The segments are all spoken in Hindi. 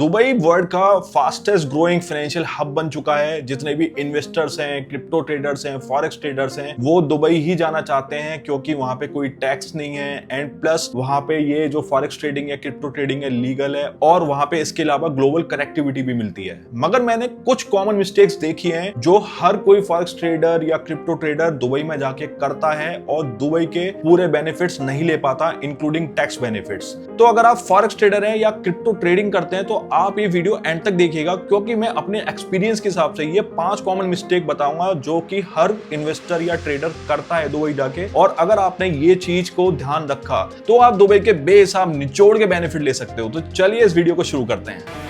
दुबई वर्ल्ड का फास्टेस्ट ग्रोइंग फाइनेंशियल हब बन चुका है। जितने भी इन्वेस्टर्स हैं, क्रिप्टो ट्रेडर्स हैं, फॉरेक्स ट्रेडर्स हैं, वो दुबई ही जाना चाहते हैं क्योंकि वहां पे कोई टैक्स नहीं है एंड प्लस वहां पे ये जो फॉरेक्स ट्रेडिंग है, क्रिप्टो ट्रेडिंग है, लीगल है और वहां पे इसके अलावा ग्लोबल कनेक्टिविटी भी मिलती है। मगर मैंने कुछ कॉमन मिस्टेक्स देखी हैं जो हर कोई फॉरेक्स ट्रेडर या क्रिप्टो ट्रेडर दुबई में जाके करता है और दुबई के पूरे बेनिफिट्स नहीं ले पाता, इंक्लूडिंग टैक्स बेनिफिट्स। तो अगर आप फॉरेक्स ट्रेडर हैं या क्रिप्टो ट्रेडिंग करते हैं तो आप ये वीडियो एंड तक देखिएगा क्योंकि मैं अपने एक्सपीरियंस के हिसाब से ये 5 कॉमन मिस्टेक बताऊंगा जो कि हर इन्वेस्टर या ट्रेडर करता है दुबई जाके। और अगर आपने ये चीज को ध्यान रखा तो आप दुबई के बेहिसाब निचोड़ के बेनिफिट ले सकते हो। तो चलिए इस वीडियो को शुरू करते हैं।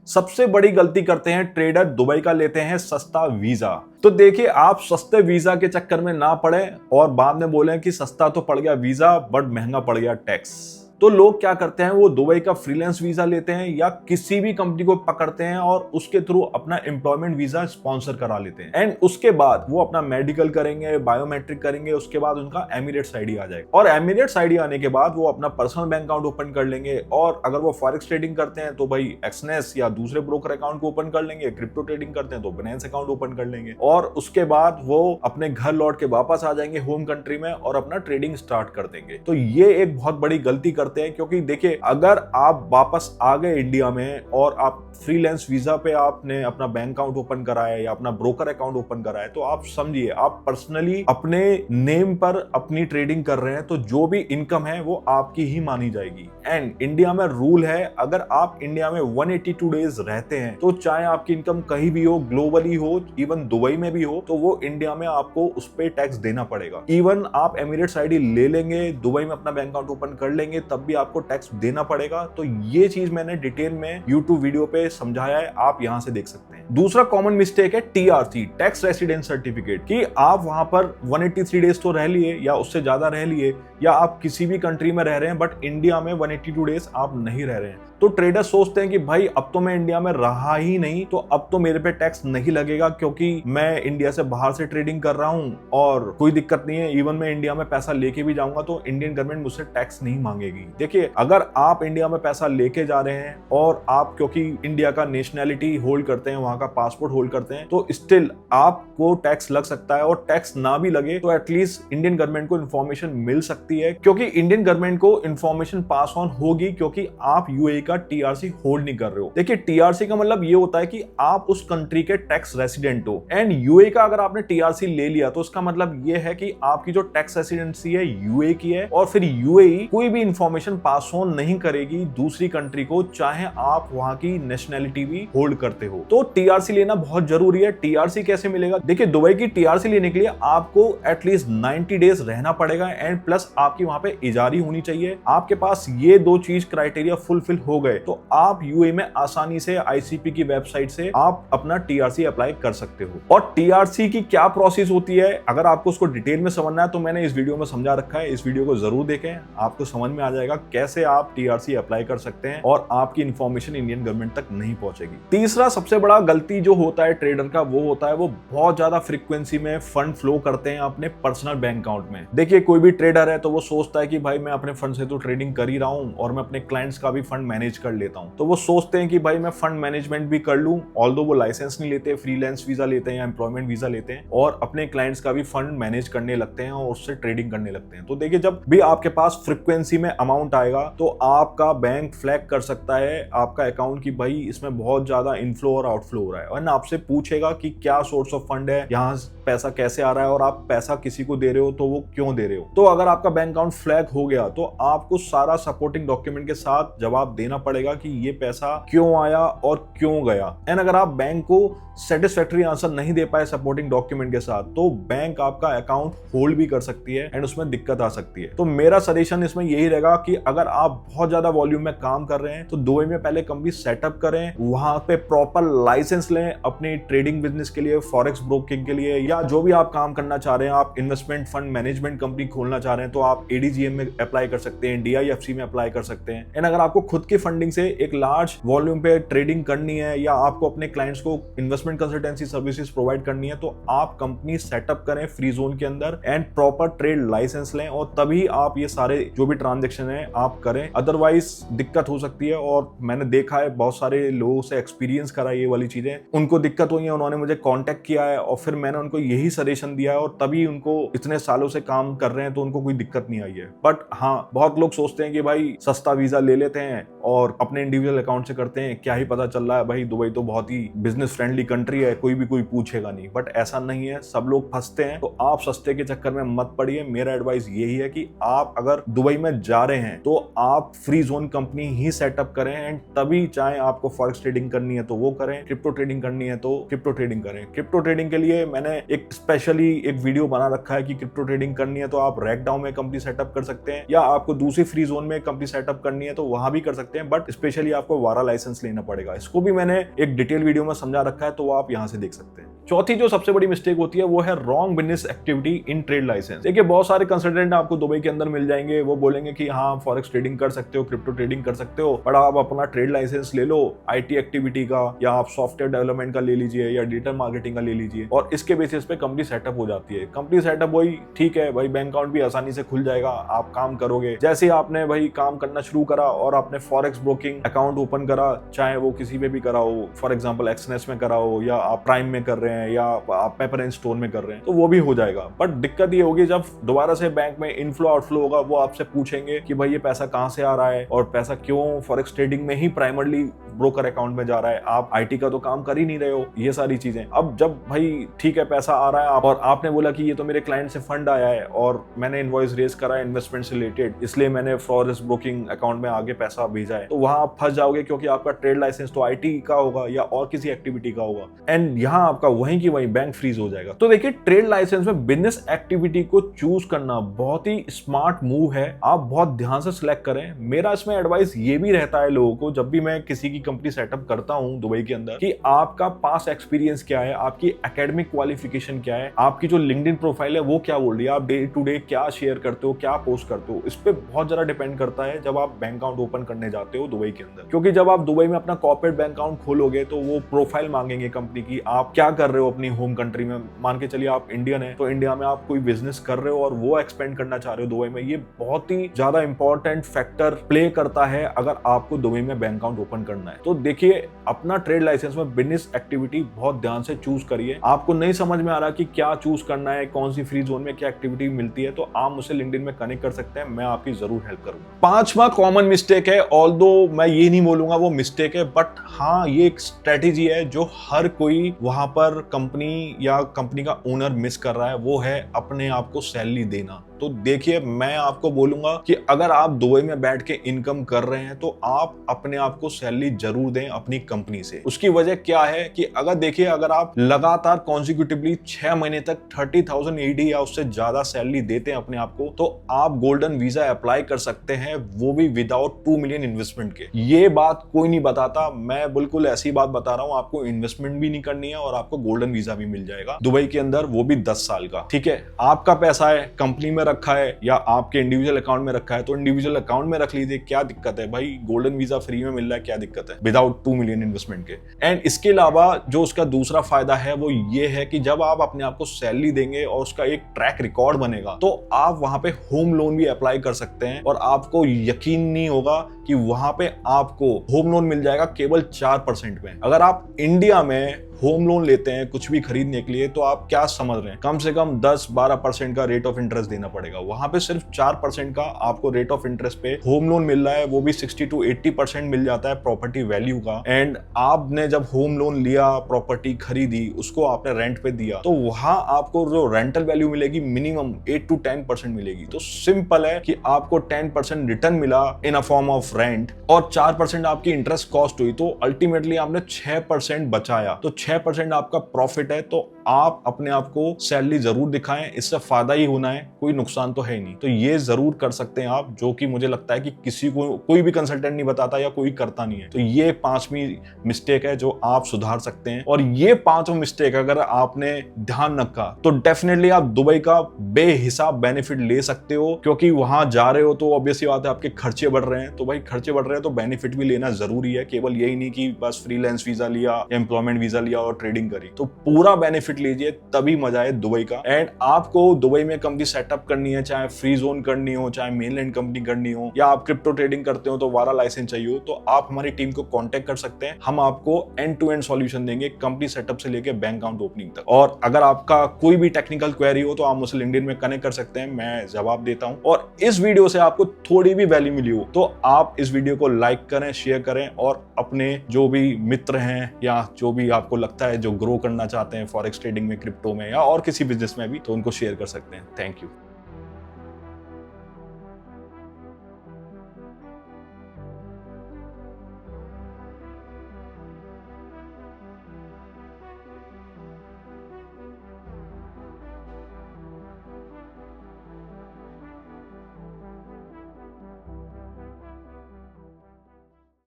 सबसे बड़ी गलती करते हैं ट्रेडर, दुबई का लेते हैं सस्ता वीजा। तो देखिए, आप सस्ते वीजा के चक्कर में ना पड़े और बाद में बोलें कि सस्ता तो पड़ गया वीजा बट महंगा पड़ गया टैक्स। तो लोग क्या करते हैं, वो दुबई का फ्रीलांस वीजा लेते हैं या किसी भी कंपनी को पकड़ते हैं और उसके थ्रू अपना एम्प्लॉयमेंट वीजा स्पॉन्सर करा लेते हैं एंड उसके बाद वो अपना मेडिकल करेंगे, बायोमेट्रिक करेंगे, उसके बाद उनका एमिरेट्स आईडी आ जाएगा और एमिरेट्स आईडी आने के बाद वो अपना पर्सनल बैंक अकाउंट ओपन कर लेंगे। और अगर वो फॉरेक्स ट्रेडिंग करते हैं तो भाई एक्सनेस या दूसरे ब्रोकर अकाउंट को ओपन कर लेंगे, क्रिप्टो ट्रेडिंग करते हैं तो बाइनेंस अकाउंट ओपन कर लेंगे और उसके बाद वो अपने घर लौट के वापस आ जाएंगे होम कंट्री में और अपना ट्रेडिंग स्टार्ट कर देंगे। तो ये एक बहुत बड़ी गलती करते हैं क्योंकि देखिए, अगर आप वापस आ गए इंडिया में और आप फ्रीलांस वीजा पे आपने अपना बैंक अकाउंट ओपन कराया या अपना ब्रोकर अकाउंट ओपन कराया तो आप समझिए आप पर्सनली अपने नेम पर अपनी ट्रेडिंग कर रहे हैं तो जो भी इनकम है वो आपकी ही मानी जाएगी। एंड इंडिया में रूल है, अगर आप इंडिया में 182 डेज रहते हैं तो चाहे आपकी इनकम कहीं भी हो, ग्लोबली हो, इवन दुबई में भी हो, तो वो इंडिया में आपको उस पर टैक्स देना पड़ेगा। इवन आप एमिरेट्स आईडी ले लेंगे, दुबई में अपना बैंक अकाउंट ओपन कर लेंगे, तब भी आपको टैक्स देना पड़ेगा। तो ये चीज मैंने डिटेल में यूट्यूब वीडियो पे समझाया है, आप यहां से देख सकते हैं। दूसरा कॉमन मिस्टेक है टीआरसी, टैक्स रेसिडेंस सर्टिफिकेट, कि आप वहां पर 183 डेज तो रह लिए या उससे ज्यादा रह लिए या आप किसी भी कंट्री में रह रहे हैं बट इंडिया में 182 डेज आप नहीं रह रहे हैं। तो ट्रेडर सोचते हैं कि भाई अब तो मैं इंडिया में रहा ही नहीं तो अब तो मेरे पे टैक्स नहीं लगेगा क्योंकि मैं इंडिया से बाहर से ट्रेडिंग कर रहा हूं और कोई दिक्कत नहीं है, इवन मैं इंडिया में पैसा लेके भी जाऊंगा तो इंडियन गवर्नमेंट मुझसे टैक्स नहीं मांगेगी। देखिए, अगर आप इंडिया में पैसा लेके जा रहे हैं और आप क्योंकि इंडिया का नेशनैलिटी होल्ड करते हैं, वहां का पासपोर्ट होल्ड करते हैं, तो स्टिल आपको टैक्स लग सकता है और टैक्स ना भी लगे तो एटलीस्ट इंडियन गवर्नमेंट को इन्फॉर्मेशन मिल सकती है क्योंकि इंडियन गवर्नमेंट को इन्फॉर्मेशन पास ऑन होगी क्योंकि आप यूएई का टीआरसी होल्ड नहीं कर रहे हो। देखिए, टीआरसी का मतलब ये होता है कि आप उस कंट्री के टैक्स रेसिडेंट हो एंड यूएई का अगर आपने टीआरसी ले लिया तो उसका मतलब ये है कि आपकी जो टैक्स रेसिडेंसी है यूएई की है और फिर यूएई कोई भी इंफॉर्मेशन पास ऑन नहीं करेगी दूसरी कंट्री को, चाहे आप वहां की नेशनैलिटी भी होल्ड करते हो। तो टीआरसी लेना बहुत जरूरी है। टीआरसी कैसे मिलेगा? देखिए, दुबई की टीआरसी लेने के लिए आपको एटलीस्ट 90 डेज रहना पड़ेगा एंड प्लस आपकी वहां पे इजारी होनी चाहिए। आपके पास ये 2 चीज क्राइटेरिया फुलफिल हो गए तो आप यूएई में आसानी से आईसीपी की वेबसाइट से आप अपना टीआरसी अप्लाई कर सकते हो। और टीआरसी की क्या प्रोसेस होती है, अगर आपको उसको डिटेल में समझना है तो मैंने इस वीडियो में समझा रखा है, इस वीडियो को जरूर देखें, आपको समझ में आ जाएगा कैसे आप टीआरसी अप्लाई कर सकते हैं और आपकी इंफॉर्मेशन इंडियन गवर्नमेंट तक नहीं पहुंचेगी। तीसरा सबसे बड़ा गलती जो होता है ट्रेडर का वो होता है वो बहुत ज्यादा फ्रीक्वेंसी में फंड फ्लो करते हैं अपने पर्सनल बैंक अकाउंट में। देखिए, कोई भी ट्रेडर है तो वो सोचता है कि भाई मैं अपने फंड से तो ट्रेडिंग कर ही रहा हूं और मैं अपने क्लाइंट्स का भी फंड मैनेज कर लेता हूं, तो वो सोचते हैं कि भाई मैं फंड मैनेजमेंट भी कर लूं, ऑल्दो वो लाइसेंस नहीं लेते, फ्रीलांस वीजा लेते हैं या एम्प्लॉयमेंट वीजा लेते हैं और अपने क्लाइंट्स का भी फंड मैनेज करने लगते हैं और उससे ट्रेडिंग करने लगते हैं। तो देखिए, जब भी आपके पास फ्रीक्वेंसी में अमाउंट आएगा तो आपका बैंक फ्लैग कर सकता है आपका अकाउंट की भाई इसमें बहुत ज्यादा इनफ्लो और आउटफ्लो हो रहा है और आपसे पूछेगा कि क्या सोर्स ऑफ फंड है, यहाँ पैसा कैसे आ रहा है और आप पैसा किसी को दे रहे हो तो वो क्यों दे रहे हो। तो अगर आपका बैंक अकाउंट फ्लैग हो गया तो आपको सारा सपोर्टिंग डॉक्यूमेंट के साथ जवाब देना पड़ेगा कि ये पैसा क्यों आया और क्यों गया। एंड अगर आप बैंक को सेटिस्फैक्टरी आंसर नहीं दे पाए सपोर्टिंग डॉक्यूमेंट के साथ तो बैंक आपका अकाउंट होल्ड भी कर सकती है एंड उसमें दिक्कत आ सकती है। तो मेरा सजेशन इसमें यही रहेगा कि अगर आप बहुत ज्यादा वॉल्यूम में काम कर रहे हैं तो दुबई में पहले कंपनी सेटअप करें, वहां पे प्रॉपर लाइसेंस लें अपनी ट्रेडिंग बिजनेस के लिए, फॉरेक्स ब्रोकिंग के लिए या जो भी आप काम करना चाह रहे हैं, आप इन्वेस्टमेंट फंड मैनेजमेंट कंपनी खोलना चाह रहे हैं तो आप एडीजीएम में अप्लाई कर सकते हैं, डीआईएफसी में अप्लाई कर सकते हैं। एंड अगर आपको खुद की फंडिंग से एक लार्ज वॉल्यूम पे ट्रेडिंग करनी है या आपको अपने क्लाइंट्स को इन्वेस्टमेंट कंसल्टेंसी सर्विसेज प्रोवाइड करनी है, तो आप कंपनी सेटअप करें फ्री जोन के अंदर एंड प्रॉपर ट्रेड लाइसेंस लें और तभी आप ये सारे जो भी ट्रांजेक्शन है आप करें, अदरवाइज दिक्कत हो सकती है। और मैंने देखा है बहुत सारे लोगों से एक्सपीरियंस करा ये वाली चीजें, उनको दिक्कत हुई है, उन्होंने मुझे कांटेक्ट किया है और फिर मैंने उनको यही सजेशन दिया है और तभी उनको इतने सालों से काम कर रहे हैं तो उनको कोई दिक्कत नहीं आई है। बट हाँ, बहुत लोग सोचते हैं कि भाई सस्ता वीजा ले लेते हैं और अपने इंडिविजुअल अकाउंट से करते हैं, क्या ही पता चल रहा है भाई दुबई तो बहुत ही बिजनेस फ्रेंडली कंट्री है, कोई भी कोई पूछेगा नहीं। बट ऐसा नहीं है, सब लोग फंसते हैं। तो आप सस्ते के चक्कर में मत पड़िए। मेरा एडवाइस यही है कि आप अगर दुबई में जा रहे हैं तो आप फ्री जोन कंपनी ही सेटअप करें एंड तभी चाहे आपको फॉरेक्स ट्रेडिंग करनी है तो वो करें, क्रिप्टो ट्रेडिंग करनी है तो क्रिप्टो ट्रेडिंग करें। क्रिप्टो ट्रेडिंग के लिए मैंने एक स्पेशली एक वीडियो बना रखा है कि क्रिप्टो ट्रेडिंग करनी है तो आप रैकडाउन में कंपनी सेटअप कर सकते हैं या आपको दूसरी फ्री जोन में कंपनी सेटअप करनी है तो वहां भी कर सकते हैं, बट स्पेशली आपको वारा लाइसेंस लेना पड़ेगा। इसको भी मैंने एक डिटेल वीडियो में समझा रखा है तो वो आप यहां से देख सकते हैं। चौथी जो सबसे बड़ी मिस्टेक होती है वो है wrong business activity in trade licence. देखिए बहुत सारे कंसल्टेंट आपको दुबई के अंदर मिल जाएंगे, वो बोलेंगे कि हाँ फॉरेक्स ट्रेडिंग कर सकते हो, क्रिप्टो ट्रेडिंग कर सकते हो, बट आप अपना ट्रेड लाइसेंस ले लो आईटी एक्टिविटी का या आप सॉफ्टवेयर डेवलपमेंट का ले लीजिए या डिजिटल मार्केटिंग का ले लीजिए और इसके बेसिस पे कंपनी सेटअप हो जाती है। कंपनी सेटअप वही ठीक है भाई, बैंक अकाउंट भी आसानी से खुल जाएगा, आप काम करोगे। जैसे आपने भाई काम करना शुरू करा और आपने फॉरेक्स ब्रोकिंग अकाउंट ओपन करा, चाहे वो किसी पे भी करा हो, फॉर एग्जांपल एक्सनेस में करा हो या आप प्राइम में कर रहे हैं या आप पेपर एंड स्टोन में कर रहे हैं, तो वो भी हो जाएगा। बट दिक्कत ये होगी जब दोबारा से बैंक में इनफ्लो आउटफ्लो होगा, वो आपसे पूछेंगे कि भाई ये पैसा कहां से आ रहा है और पैसा क्यों फॉरेक्स ट्रेडिंग में ही प्राइमरली ब्रोकर अकाउंट में जा रहा है, आप आईटी का तो काम कर ही नहीं रहे हो, ये सारी चीजें। अब जब भाई ठीक है पैसा आ रहा है और आपने बोला कि ये तो मेरे क्लाइंट से फंड आया है और मैंने इनवॉइस रेज करा है इन्वेस्टमेंट से रिलेटेड, इसलिए मैंने फॉरेक्स ब्रोकिंग अकाउंट में आगे पैसा भेजा है, तो वहां आप फंस जाओगे क्योंकि आपका ट्रेड लाइसेंस तो आईटी का होगा या और किसी एक्टिविटी का होगा एंड यहाँ आपका वहीं की वहीं बैंक फ्रीज हो जाएगा। तो देखिए ट्रेड लाइसेंस में बिजनेस एक्टिविटी को चूज करना बहुत ही स्मार्ट मूव है, आप बहुत ध्यान से सिलेक्ट करें। मेरा इसमें एडवाइस ये भी रहता है लोगों को जब भी मैं किसी की कंपनी सेटअप करता हूं दुबई के अंदर, कि आपका पास एक्सपीरियंस क्या है, आपकी एकेडमिक क्वालिफिकेशन क्या है, आपकी जो लिंक्डइन प्रोफाइल है वो क्या बोल रही है, आप डे टू डे क्या शेयर करते हो, क्या पोस्ट करते हो, इस पे बहुत ज्यादा डिपेंड करता है जब आप बैंक अकाउंट ओपन करने जाते हो दुबई के अंदर। क्योंकि जब आप दुबई में अपना कॉर्पोरेट बैंक अकाउंट खोलोगे तो वो प्रोफाइल मांगेंगे कंपनी की, आप क्या कर रहे हो अपनी होम कंट्री में। मान के चलिए आप इंडियन है तो इंडिया में आप कोई बिजनेस कर रहे हो और वो एक्सपेंड करना चाह रहे हो दुबई में, ये बहुत ही ज्यादा इंपॉर्टेंट फैक्टर प्ले करता है अगर आपको दुबई में बैंक अकाउंट ओपन करना है। तो देखिए अपना ट्रेड लाइसेंस में बिजनेस एक्टिविटी बहुत ध्यान से चूज करिए। आपको नहीं समझ में आ रहा कि क्या चूज करना है, कौन सी फ्री जोन में क्या एक्टिविटी मिलती है, तो आप मुझसे लिंक्डइन में कनेक्ट कर सकते हैं, मैं आपकी जरूर हेल्प करूंगा। पांचवा कॉमन मिस्टेक है, ऑल्दो मैं ये नहीं बोलूंगा वो मिस्टेक है, बट हाँ ये एक स्ट्रेटेजी है जो हर कोई वहां पर कंपनी या कंपनी का ओनर मिस कर रहा है, वो है अपने आप को सैलरी देना। तो देखिए मैं आपको बोलूंगा कि अगर आप दुबई में बैठ के इनकम कर रहे हैं तो आप अपने आप को सैलरी जरूर दें अपनी कंपनी से। उसकी वजह क्या है कि अगर देखिए अगर आप लगातार कॉन्सिक्यूटिवली 6 महीने तक 30,000 AED या उससे ज्यादा सैलरी देते हैं अपने आप को, तो आप गोल्डन वीजा अप्लाई कर सकते हैं, वो भी विदाउट 2 मिलियन इन्वेस्टमेंट के। ये बात कोई नहीं बताता, मैं बिल्कुल ऐसी बात बता रहा हूं, आपको इन्वेस्टमेंट भी नहीं करनी है और आपको गोल्डन वीजा भी मिल जाएगा दुबई के अंदर, वो भी 10 साल का। ठीक है, आपका पैसा है, कंपनी में रखा है या आपके इंडिविजुअल अकाउंट में रखा है तो इंडिविजुअल अकाउंट में रख लीजिए, क्या दिक्कत है भाई, गोल्डन वीजा फ्री में मिल रहा है, क्या दिक्कत है विदाउट 2 मिलियन इन्वेस्टमेंट के। एंड इसके अलावा जो उसका दूसरा फायदा है वो ये है कि जब आप अपने आप को सैलरी देंगे और उसका एक ट्रैक रिकॉर्ड बनेगा तो आप वहां पे होम लोन भी अप्लाई कर सकते हैं और आपको यकीन नहीं होगा कि वहां पे आपको होम लोन मिल जाएगा केवल 4% में। अगर आप इंडिया में होम लोन लेते हैं कुछ भी खरीदने के लिए तो आप क्या समझ रहे हैं, कम से कम 10-12% का रेट ऑफ इंटरेस्ट देना पड़ेगा। वहां पे सिर्फ 4% का आपको रेट ऑफ इंटरेस्ट पे होम लोन मिल रहा है, वो भी 60 to 80% मिल जाता है प्रॉपर्टी वैल्यू का। एंड आपने जब होम लोन लिया, प्रॉपर्टी खरीदी, उसको आपने रेंट पे दिया, तो वहां आपको जो रेंटल वैल्यू मिलेगी मिनिमम 8 to 10% मिलेगी। तो सिंपल है कि आपको 10% रिटर्न मिला इन अ फॉर्म ऑफ रेंट और 4% आपकी इंटरेस्ट कॉस्ट हुई, तो अल्टीमेटली आपने 6% बचाया, तो 6% आपका प्रॉफिट है। तो आप अपने आप को सैलरी जरूर दिखाएं, इससे फायदा ही होना है, कोई नुकसान तो है ही नहीं। तो ये जरूर कर सकते हैं आप, जो कि मुझे लगता है कि किसी को कोई भी कंसल्टेंट नहीं बताता या कोई करता नहीं है। तो ये 5वीं मिस्टेक है जो आप सुधार सकते हैं, और ये 5 मिस्टेक अगर आपने ध्यान रखा तो डेफिनेटली आप दुबई का बेहिसाब बेनिफिट ले सकते हो, क्योंकि वहां जा रहे हो तो ऑब्वियसली बात है आपके खर्चे बढ़ रहे हैं। तो भाई खर्चे बढ़ रहे हैं तो बेनिफिट भी लेना जरूरी है, केवल यही नहीं कि बस फ्रीलांस वीजा लिया, एम्प्लॉयमेंट वीजा लिया और ट्रेडिंग करी। तो पूरा बेनिफिट लीजिए, तभी मजा है दुबई का। एंड आपको दुबई में कंपनी सेटअप करनी है, चाहे फ्री जोन करनी हो, चाहे मेनलैंड कंपनी करनी हो, या आप क्रिप्टो ट्रेडिंग करते हो तो वारा लाइसेंस चाहिए हो, तो आप हमारी टीम को कांटेक्ट कर सकते हैं। हम आपको एंड टू एंड सॉल्यूशन देंगे, कंपनी सेटअप से लेके बैंक अकाउंट ओपनिंग तक। और अगर आपका कोई भी टेक्निकल क्वेरी हो तो आप मुझसे लिंक्डइन में कनेक्ट कर सकते हैं, मैं जवाब देता हूं। और इस वीडियो से आपको थोड़ी भी वैल्यू मिली हो तो आप इस वीडियो को लाइक करें, शेयर करें, और अपने जो भी मित्र हैं या जो भी आपको लगता है जो ग्रो करना चाहते हैं फॉरेक्स ट्रेडिंग में, क्रिप्टो में, या और किसी बिजनेस में भी, तो उनको शेयर कर सकते हैं। Thank you.